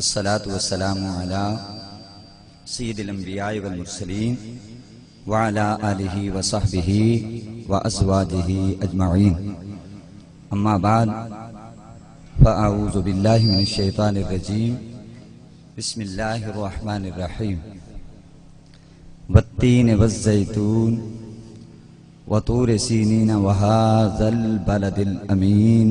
والصلاة والسلام على سید الانبیاء والمرسلین وعلى آلہ وصحبہ وازواجہ اجمعین اما بعد فاعوذ باللہ من الشیطان الرجیم بسم اللہ الرحمن الرحیم والتین والزیتون وطور سینین وهذا البلد الامین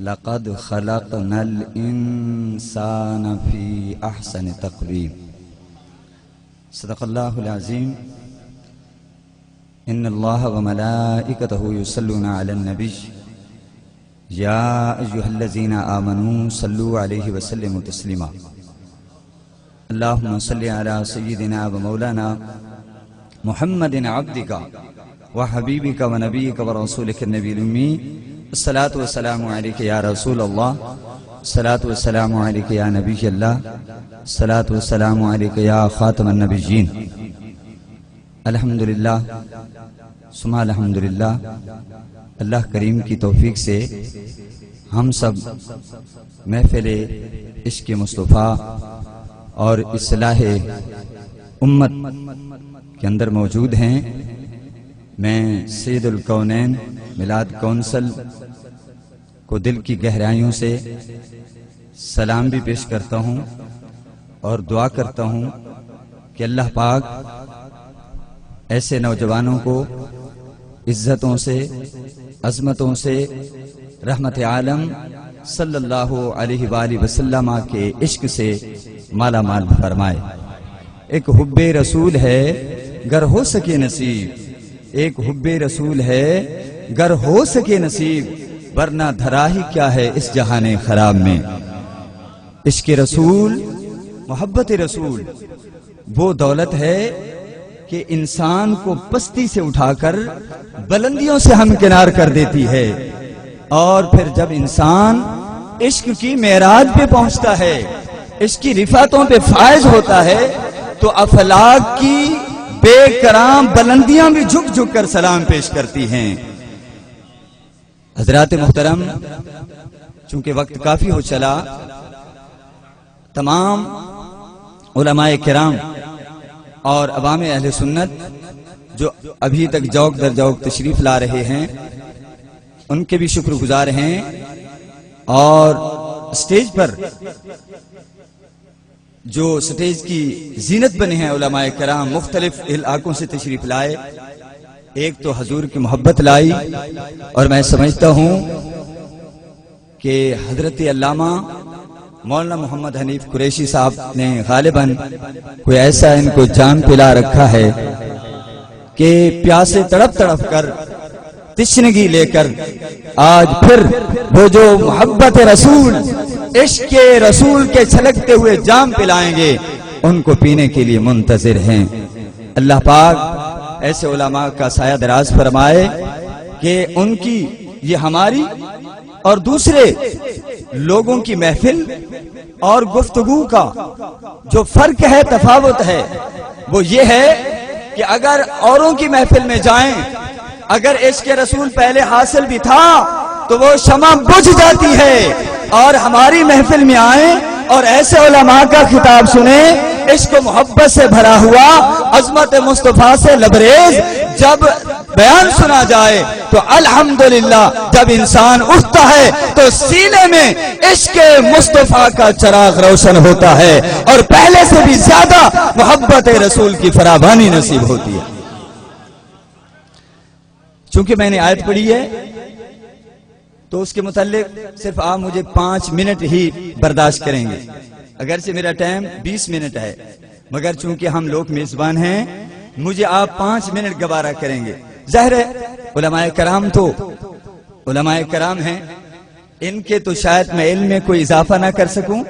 لقد خلقنا الانسان فی احسن تقویم صدق اللہ العظیم ان اللہ وملائکتہ یصلون علی النبی یا ایہا الذین آمنوا صلوا علیہ وسلموا تسلیما اللہم صلی علی سیدنا ومولانا محمد عبدک وحبیبک ونبیک ورسولک النبی الامی الصلاة والسلام علیک یا رسول اللہ الصلاة والسلام علیک یا نبی اللہ الصلاة والسلام علیک یا خاتم النبیین الحمدللہ ثم الحمدللہ اللہ کریم کی توفیق سے ہم سب محفل عشق مصطفیٰ اور اصلاح امت کے اندر موجود ہیں۔ میں سید الکونین میلاد کونسل کو دل کی گہرائیوں سے سلام بھی پیش کرتا ہوں اور دعا کرتا ہوں کہ اللہ پاک ایسے نوجوانوں کو عزتوں سے عظمتوں سے رحمت عالم صلی اللہ علیہ وآلہ وسلم کے عشق سے مالا مال فرمائے۔ ایک حب رسول ہے گر ہو سکے نصیب، ایک حب رسول ہے گر ہو سکے نصیب، ورنہ دھرا ہی کیا ہے اس جہان خراب میں۔ عشق رسول، محبت رسول وہ دولت ہے کہ انسان کو پستی سے اٹھا کر بلندیوں سے ہمکنار کر دیتی ہے، اور پھر جب انسان عشق کی معراج پہ پہنچتا ہے، عشق کی رفعتوں پہ فائز ہوتا ہے، تو افلاک کی بے کرام بلندیاں بھی جھک جھک کر سلام پیش کرتی ہیں۔ حضرات محترم، چونکہ وقت کافی ہو چلا، تمام علماء کرام اور عوام اہل سنت جو ابھی تک جوق در جوق تشریف لا رہے ہیں ان کے بھی شکر گزار ہیں، اور اسٹیج پر جو سٹیج کی زینت بنے ہیں علماء کرام مختلف علاقوں سے تشریف لائے، ایک تو حضور کی محبت لائی، اور میں سمجھتا ہوں کہ حضرت علامہ مولانا محمد حنیف قریشی صاحب نے غالباً کوئی ایسا ان کو جام پلا رکھا ہے کہ پیاسے تڑپ تڑپ کر تشنگی لے کر آج پھر وہ جو محبت رسول عشق رسول کے چھلکتے ہوئے جام پلائیں گے ان کو پینے کے لیے منتظر ہیں۔ اللہ پاک ایسے علماء کا سایہ دراز فرمائے کہ ان کی یہ ہماری اور دوسرے لوگوں کی محفل اور گفتگو کا جو فرق ہے، تفاوت ہے، وہ یہ ہے کہ اگر اوروں کی محفل میں جائیں، اگر عشق رسول پہلے حاصل بھی تھا تو وہ شمع بجھ جاتی ہے، اور ہماری محفل میں آئیں اور ایسے علماء کا خطاب سنیں عشق و محبت سے بھرا ہوا، عظمت مصطفیٰ سے لبریز جب بیان سنا جائے تو الحمدللہ جب انسان اٹھتا ہے تو سینے میں عشق مصطفیٰ کا چراغ روشن ہوتا ہے، اور پہلے سے بھی زیادہ محبت رسول کی فراوانی نصیب ہوتی ہے۔ چونکہ میں نے آیت پڑھی ہے تو اس کے متعلق صرف آپ مجھے 5 منٹ ہی برداشت کریں گے، اگرچہ میرا ٹائم 20 منٹ ہے، مگر چونکہ ہم لوگ میزبان ہیں مجھے آپ 5 منٹ گوارا کریں گے۔ ظاہر ہے علماء کرام تو علماء کرام ہیں، ان کے تو شاید میں علم میں کوئی اضافہ نہ کر سکوں،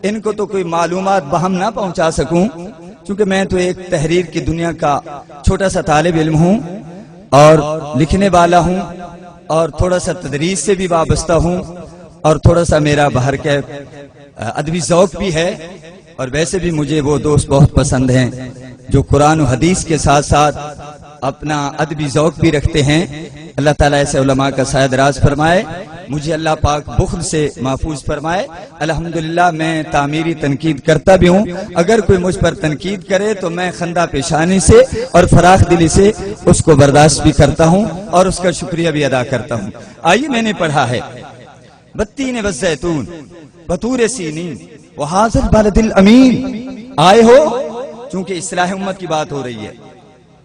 ان کو تو کوئی معلومات بہم نہ پہنچا سکوں، چونکہ میں تو ایک تحریر کی دنیا کا چھوٹا سا طالب علم ہوں اور لکھنے والا ہوں، اور تھوڑا سا تدریس سے بھی وابستہ ہوں، اور تھوڑا سا میرا باہر کے ادبی ذوق بھی ہے، اور ویسے بھی مجھے وہ دوست بہت پسند ہیں جو قرآن و حدیث کے ساتھ ساتھ اپنا ادبی ذوق بھی رکھتے ہیں۔ اللہ تعالیٰ ایسے علماء کا سایہ دراز فرمائے، مجھے اللہ پاک بخل سے محفوظ فرمائے۔ الحمدللہ میں تعمیری تنقید کرتا بھی ہوں، اگر کوئی مجھ پر تنقید کرے تو میں خندہ پیشانی سے اور فراخ دلی سے اس کو برداشت بھی کرتا ہوں اور اس کا شکریہ بھی ادا کرتا ہوں۔ آئیے، میں نے پڑھا ہے والتین والزیتون وطور سینین وہذا البلد الامین۔ آئے ہو، چونکہ اصلاح امت کی بات ہو رہی ہے،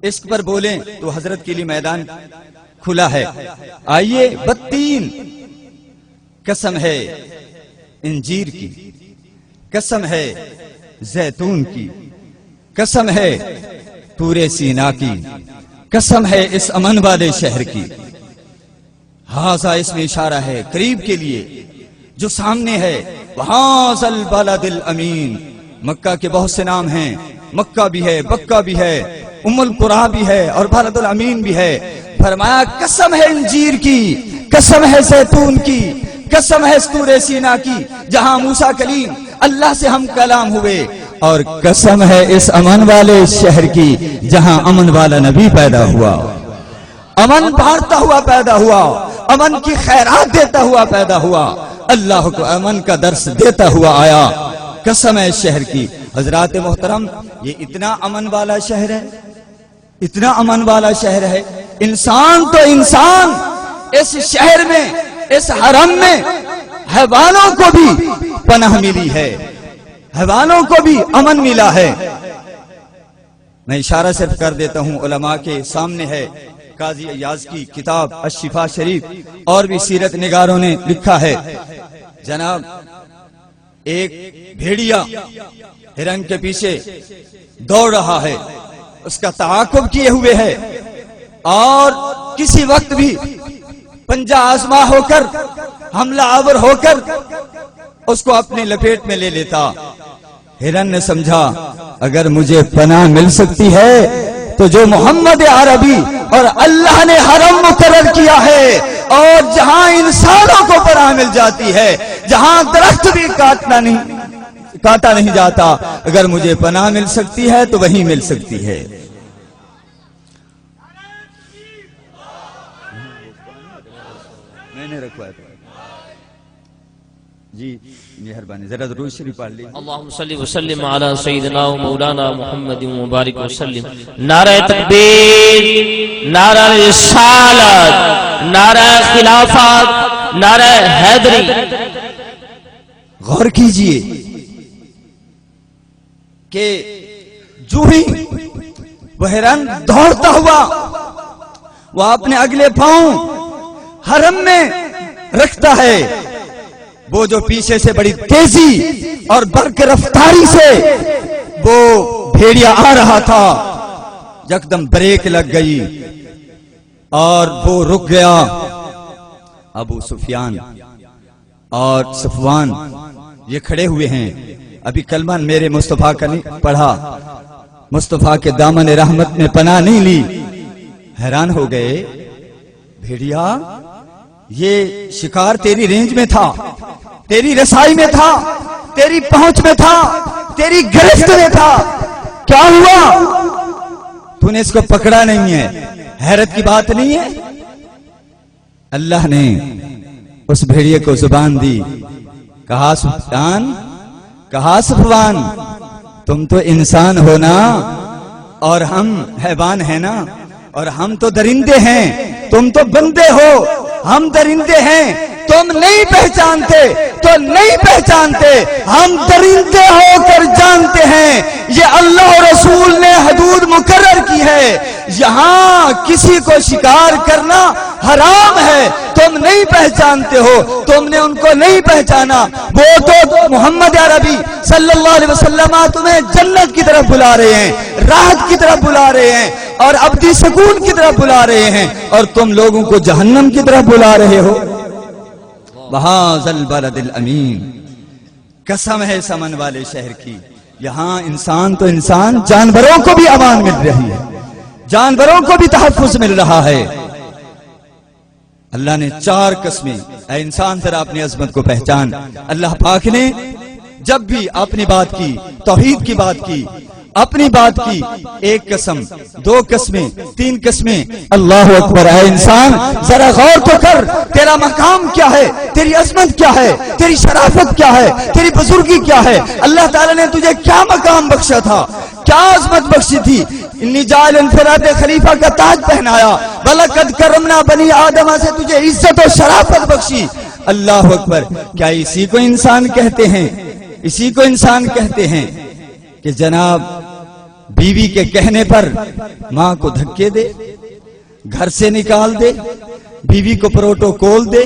عشق پر بولیں تو حضرت کے لیے میدان کھلا ہے۔ آئیے، والتین، قسم ہے انجیر کی، قسم ہے زیتون کی، قسم ہے طور سینا کی، قسم ہے اس امن والے شہر کی۔ ہاذا اس میں اشارہ ہے قریب کے لیے جو سامنے ہے، وہاذا البلد الامین۔ مکہ کے بہت سے نام ہیں، مکہ بھی ہے، بکہ بھی ہے، ام القریٰ بھی ہے اور بلد الامین بھی ہے۔ فرمایا قسم ہے انجیر کی، قسم ہے زیتون کی، قسم ہے طور سینا کی جہاں موسیٰ کلیم اللہ سے ہم کلام ہوئے، اور قسم ہے اس امن والے شہر کی جہاں امن والا نبی پیدا ہوا، امن بانٹتا ہوا پیدا ہوا، امن کی خیرات دیتا ہوا پیدا ہوا، اللہ کو امن کا درس دیتا ہوا آیا۔ قسم ہے اس شہر کی۔ حضرات محترم، یہ اتنا امن والا شہر ہے، اتنا امن والا شہر ہے، انسان تو انسان اس شہر میں، اس حرم میں حیوانوں کو بھی پناہ ملی ہے، حیوانوں کو بھی امن ملا ہے۔ میں اشارہ صرف کر دیتا ہوں، علماء کے سامنے ہے قاضی ایاز کی کتاب الشفا شریف، اور بھی سیرت نگاروں نے لکھا ہے، جناب ایک بھیڑیا ہرن کے پیچھے دوڑ رہا ہے، اس کا تعاقب کیے ہوئے ہے، اور کسی وقت بھی پنجہ آزما ہو کر، حملہ آور ہو کر اس کو اپنے لپیٹ میں لے لیتا۔ ہرن نے سمجھا اگر مجھے پناہ مل سکتی ہے تو جو محمد عربی اور اللہ نے حرم مقرر کیا ہے، اور جہاں انسانوں کو پناہ مل جاتی ہے، جہاں درخت بھی کاٹا نہیں جاتا، اگر مجھے پناہ مل سکتی ہے تو وہیں مل سکتی ہے۔ میں نے رکھوایا تھا جی، مہربانی ذرا ضرور شریف پڑھ لیجیے۔ اللہم صلی وسلم علی سیدنا و مولانا محمد مبارک وسلم۔ نعرہ تکبیر، نعرہ رسالت، نعرہ خلافت، نعرہ حیدری۔ غور کیجئے کہ جو ہی وہ ہرن دوڑتا ہوا، وہ اپنے اگلے پاؤں حرم میں رکھتا ہے، وہ جو پیچھے سے بڑی تیزی اور برق رفتاری سے وہ بھیڑیا آ رہا تھا، یکدم بریک لگ گئی اور وہ رک گیا۔ ابو سفیان اور صفوان یہ کھڑے ہوئے ہیں، ابھی کلمہ میرے مصطفیٰ کا نہیں پڑھا، مصطفیٰ کے دامن رحمت میں پناہ نہیں لی، حیران ہو گئے، بھیڑیا یہ شکار تیری رینج میں تھا، تیری رسائی میں تھا، تیری پہنچ میں تھا، تیری گرفت میں تھا، کیا ہوا؟ تو نے اس کو پکڑا نہیں ہے، حیرت کی بات نہیں ہے؟ اللہ نے اس بھیڑیے کو زبان دی، کہا صفوان تم تو انسان ہو نا، اور ہم حیوان ہیں نا، اور ہم تو درندے ہیں، تم تو بندے ہو، ہم درندے ہیں، تم نہیں پہچانتے تو نہیں پہچانتے، ہم درندے ہو کر جانتے ہیں، یہ اللہ و رسول نے حدود مقرر کی ہے، یہاں کسی کو شکار کرنا حرام ہے، تم نہیں پہچانتے ہو، تم نے ان کو نہیں پہچانا، وہ تو محمد عربی صلی اللہ علیہ وسلم تمہیں جنت کی طرف بلا رہے ہیں، راحت کی طرف بلا رہے ہیں، اور ابدی سکون کی طرف بلا رہے ہیں، اور تم لوگوں کو جہنم کی طرف بلا رہے ہو۔ وہذا البلد الامین، قسم ہے سمن والے شہر کی، یہاں انسان تو انسان، جانوروں کو بھی امان مل رہی ہے، جانوروں کو بھی تحفظ مل رہا ہے۔ اللہ نے 4 قسمیں، اے انسان ذرا اپنی عظمت کو پہچان، اللہ پاک نے جب بھی اپنی بات کی، توحید کی بات کی، اپنی بات کی، ایک قسم، دو قسمیں، تین قسمیں، اللہ اکبر۔ اے انسان ذرا غور تو کر، تیرا مقام کیا ہے، تیری عظمت کیا ہے، تیری شرافت کیا ہے، تیری بزرگی کیا ہے، اللہ تعالیٰ نے تجھے کیا مقام بخشا تھا، کیا عظمت بخشی تھی، انی جاعل انفراد خلیفہ کا تاج پہنایا، وَلَقَدْ كَرَّمْنَا بَنِي آدم سے تجھے عزت و شرافت بخشی، اللہ اکبر۔ کیا اسی کو انسان کہتے ہیں، اسی کو انسان کہتے ہیں کہ جناب بیوی کے کہنے پر ماں کو دھکے دے، گھر سے نکال دے، بیوی کو پروٹوکول دے؟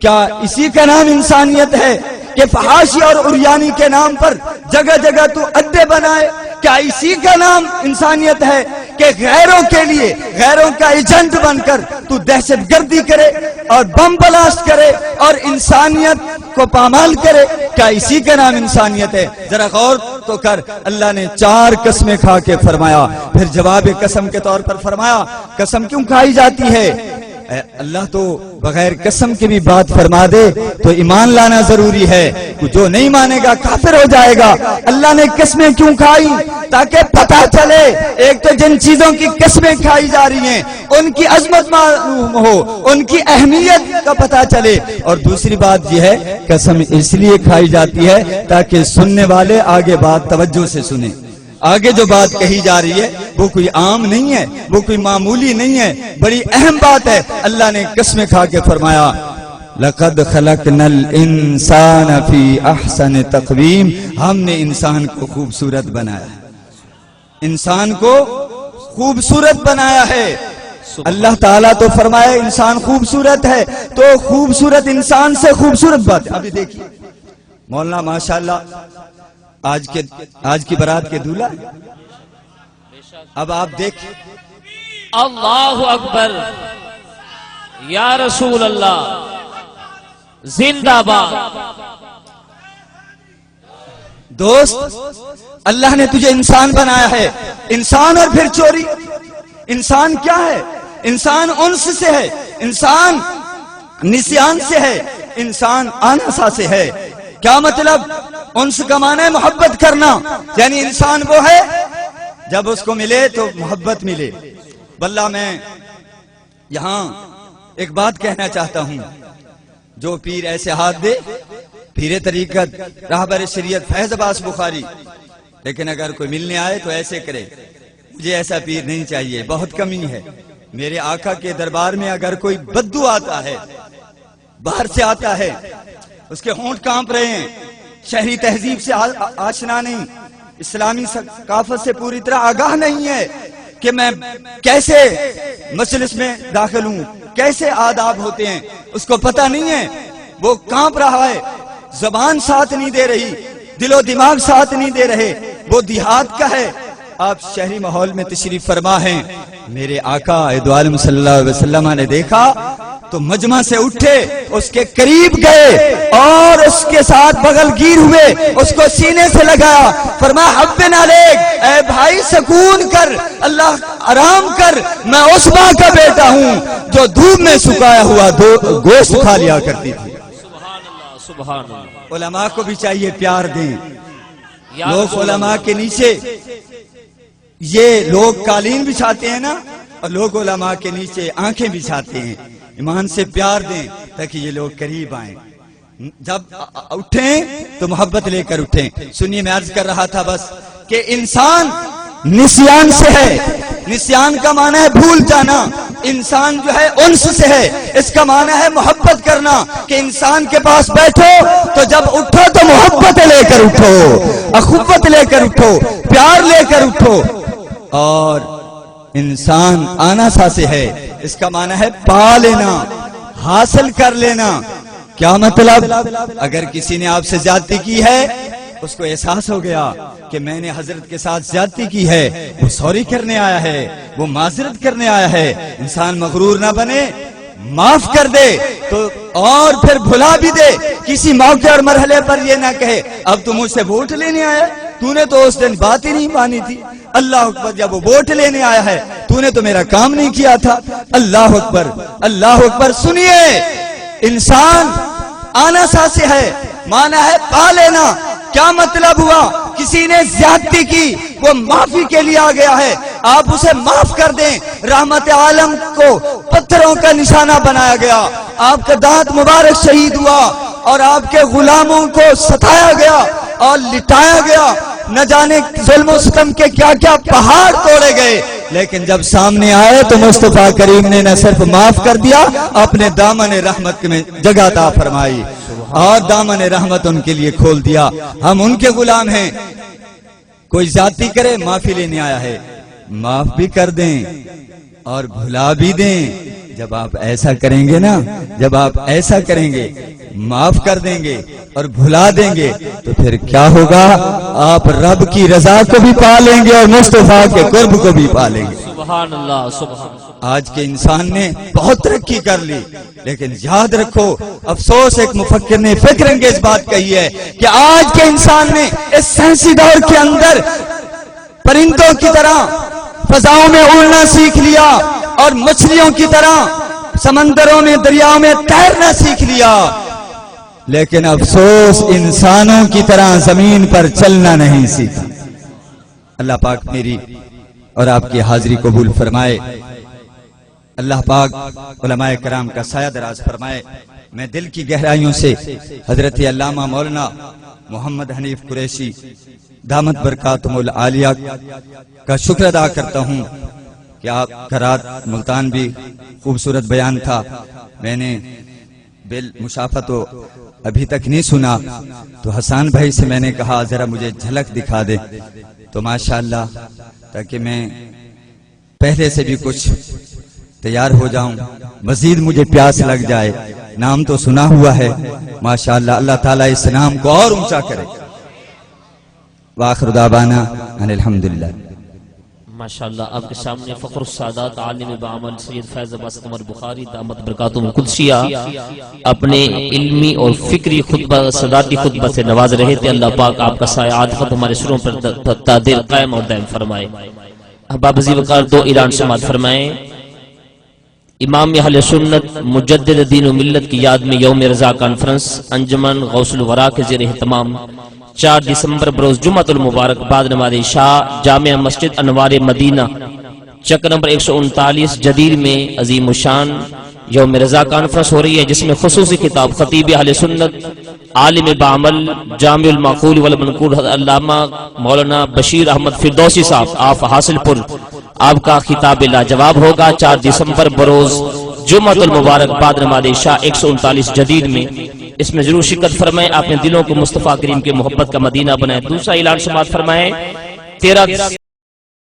کیا اسی کا نام انسانیت ہے کہ فحاشی اور عریانی کے نام پر جگہ جگہ تو اڈے بنائے؟ کیا اسی کا نام انسانیت ہے کہ غیروں کے لیے غیروں کا ایجنٹ بن کر تو دہشت گردی کرے اور بم بلاسٹ کرے اور انسانیت کو پامال کرے؟ کیا اسی کا نام انسانیت ہے؟ ذرا غور تو کر، اللہ نے 4 قسمیں کھا کے فرمایا، پھر جواب قسم کے طور پر فرمایا قسم کیوں کھائی جاتی ہے؟ اللہ تو بغیر قسم کی بھی بات فرما دے تو ایمان لانا ضروری ہے، جو نہیں مانے گا کافر ہو جائے گا۔ اللہ نے قسمیں کیوں کھائی؟ تاکہ پتہ چلے، ایک تو جن چیزوں کی قسمیں کھائی جا رہی ہیں ان کی عظمت معلوم ہو، ان کی اہمیت کا پتہ چلے، اور دوسری بات یہ ہے قسم اس لیے کھائی جاتی ہے تاکہ سننے والے آگے بات توجہ سے سنیں۔ آگے جو بات کہی جا رہی ہے وہ کوئی عام نہیں ہے، وہ کوئی معمولی نہیں ہے، بڑی اہم بات ہے۔ اللہ نے قسمیں کھا کے فرمایا لَقَدْ خَلَقْنَا الْإِنسَانَ فِي أَحْسَنِ تَقْوِيمٍ، ہم نے انسان کو خوبصورت بنایا، انسان کو خوبصورت بنایا ہے۔ اللہ تعالیٰ تو فرمائے انسان خوبصورت ہے، تو خوبصورت انسان سے خوبصورت بات ہے۔ ابھی دیکھیے مولانا ماشاءاللہ آج کی برات کے دولہا، اب آپ دیکھیں اللہ اکبر، یا رسول اللہ، زندہ باد۔ دوست اللہ نے تجھے انسان بنایا ہے، انسان اور پھر چوری۔ انسان کیا ہے؟ انسان انس سے ہے، انسان نسیان سے ہے، انسان آنسا سے ہے۔ کیا مطلب؟ انس کا معنی ہے محبت کرنا، یعنی انسان وہ ہے جب اس کو ملے تو محبت ملے۔ واللہ میں یہاں ایک بات کہنا چاہتا ہوں، جو پیر ایسے ہاتھ دے، پیر طریقت راہبر شریعت فیض عباس بخاری، لیکن اگر کوئی ملنے آئے تو ایسے کرے۔ مجھے ایسا پیر نہیں چاہیے، بہت کمی ہے۔ میرے آقا کے دربار میں اگر کوئی بدو آتا ہے، باہر سے آتا ہے، اس کے ہونٹ کانپ رہے ہیں، شہری تہذیب سے آشنا نہیں، اسلامی ثقافت سے پوری طرح آگاہ نہیں ہے کہ میں کیسے مجلس میں داخل ہوں، کیسے آداب ہوتے ہیں، اس کو پتہ نہیں ہے، وہ کانپ رہا ہے، زبان ساتھ نہیں دے رہی، دل و دماغ ساتھ نہیں دے رہے، وہ دیہات کا ہے۔ آپ شہری ماحول میں تشریف فرما ہیں، میرے آقا دو عالم صلی اللہ علیہ وسلم نے دیکھا تو مجمع سے اٹھے، اس کے قریب گئے اور اس کے ساتھ بغل گیر ہوئے، اس کو سینے سے لگایا، فرمایا حبن علیک، اے بھائی سکون کر، اللہ آرام کر، میں اس ماں کا بیٹا ہوں جو دھوپ میں سکایا ہوا گوشت کھا لیا کرتی تھی۔ سبحان اللہ، سبحان اللہ۔ علماء کو بھی چاہیے پیار دیں۔ لوگ علماء کے نیچے، یہ لوگ قالین بچھاتے ہیں نا، اور لوگ علماء کے نیچے آنکھیں بچھاتے ہیں، ایمان سے پیار دیں تاکہ یہ لوگ قریب آئیں۔ جب اٹھیں تو محبت لے کر اٹھیں۔ سنیے، میں عرض کر رہا تھا بس کہ انسان نسیان سے ہے، نسیان کا معنی ہے بھول جانا، انسان جو ہے انس سے ہے، اس کا معنی ہے محبت کرنا، کہ انسان کے پاس بیٹھو تو جب اٹھو تو محبت لے کر اٹھو، اخوت لے کر اٹھو، پیار لے کر اٹھو۔ اور انسان آناسا سے ہے، اس کا معنی ہے پا لینا، حاصل کر لینا۔ کیا مطلب؟ اگر کسی نے آپ سے زیادتی کی ہے، اس کو احساس ہو گیا کہ میں نے حضرت کے ساتھ زیادتی کی ہے، وہ سوری کرنے آیا ہے، وہ معذرت کرنے آیا ہے۔ انسان مغرور نہ بنے، معاف کر دے تو اور پھر بھلا بھی دے۔ کسی موقع اور مرحلے پر یہ نہ کہے اب تو مجھ سے ووٹ لینے آیا، تو نے تو اس دن بات ہی نہیں مانی تھی۔ اللہ اکبر، جب وہ ووٹ لینے آیا ہے تو نے تو میرا کام نہیں کیا تھا۔ اللہ اکبر، اللہ اکبر۔ سنیے، انسان آناسا سے ہے، مانا ہے پا لینا۔ کیا مطلب ہوا؟ کسی نے زیادتی کی وہ معافی کے لیے آ گیا ہے، آپ اسے معاف کر دیں۔ رحمت عالم کو پتھروں کا نشانہ بنایا گیا، آپ کا دانت مبارک شہید ہوا اور آپ کے غلاموں کو ستایا گیا اور لٹایا گیا، نہ جانے ظلم و ستم کے کیا کیا پہاڑ توڑے گئے، لیکن جب سامنے آئے تو مصطفیٰ کریم نے نہ صرف معاف کر دیا، اپنے دامن رحمت میں جگہ عطا فرمائی اور دامن رحمت ان کے لیے کھول دیا۔ ہم ان کے غلام ہیں، کوئی زیادتی کرے معافی لینے آیا ہے، معاف بھی کر دیں اور بھلا بھی دیں۔ جب آپ ایسا کریں گے نا، جب آپ ایسا کریں گے، معاف کر دیں گے اور بھلا دیں گے، تو پھر کیا ہوگا؟ آپ رب کی رضا کو بھی پا لیں گے اور مصطفیٰ کے قرب کو بھی پا لیں گے۔ سبحان اللہ، سبحان اللہ۔ آج کے انسان نے بہت ترقی کر لی، لیکن یاد رکھو، افسوس ایک مفکر نے فکر انگیز بات کہی ہے کہ آج کے انسان نے اس سائنسی دور کے اندر پرندوں کی طرح فضاؤں میں اڑنا سیکھ لیا اور مچھلیوں کی طرح سمندروں میں دریاؤں میں تیرنا سیکھ لیا، لیکن افسوس انسانوں کی طرح زمین پر چلنا نہیں سیکھا۔ اللہ پاک میری اور آپ کی حاضری قبول فرمائے، اللہ پاک علماء کرام کا سایہ دراز فرمائے۔ میں دل کی گہرائیوں سے حضرت علامہ مولانا محمد حنیف قریشی دامت برکاتہم العالیہ کا شکر ادا کرتا ہوں کہ آپ کا رات ملتان بھی خوبصورت بیان تھا، میں نے بالمشافت تو ابھی تک نہیں سنا، تو حسان بھائی سے میں نے کہا ذرا مجھے جھلک دکھا دے، تو ماشاءاللہ تاکہ میں پہلے سے بھی کچھ تیار ہو جاؤں، مزید مجھے پیاس لگ جائے۔ نام تو سنا ہوا ہے ماشاءاللہ، اللہ تعالیٰ اس نام کو اور اونچا کرے۔ وآخر دعوانا ان الحمدللہ۔ ماشاءاللہ آپ کے سامنے فخر السادات عالم بعمل سید فیض عباس قمر بخاری دامت برکاتہم القدسیہ اپنے علمی اور فکری خطبہ صدارتی خطبہ سے نواز رہے تھے۔ اللہ پاک آپ کا سایہ عاطفت ہمارے سروں پر تادیر قائم اور دائم فرمائے۔ احباب عزیز وقار دو اعلان سماعت فرمائیں۔ امام اہل سنت مجدد دین و ملت کی یاد میں یوم رضا کانفرنس انجمن غوث الورا کے زیر اہتمام 4 دسمبر بروز جمعۃ المبارک بعد نماز عشاء جامع مسجد انوار مدینہ چک نمبر 139 جدیر میں عظیم الشان یوم رضا کانفرنس ہو رہی ہے، جس میں خصوصی خطاب خطیب اہل سنت عالم بعمل جامع المعقول والمنقول حضرت علامہ مولانا بشیر احمد فردوسی صاحب آف حاصل پور، آپ کا خطاب لاجواب ہوگا 4 دسمبر بروز جمعۃ المبارک بعد نماز عشاء 139 جدید میں۔ اس میں ضرور شرکت فرمائیں، اپنے دلوں کو مصطفیٰ کریم کے محبت کا مدینہ بنائیں۔ دوسرا اعلان سماعت فرمائیں، 13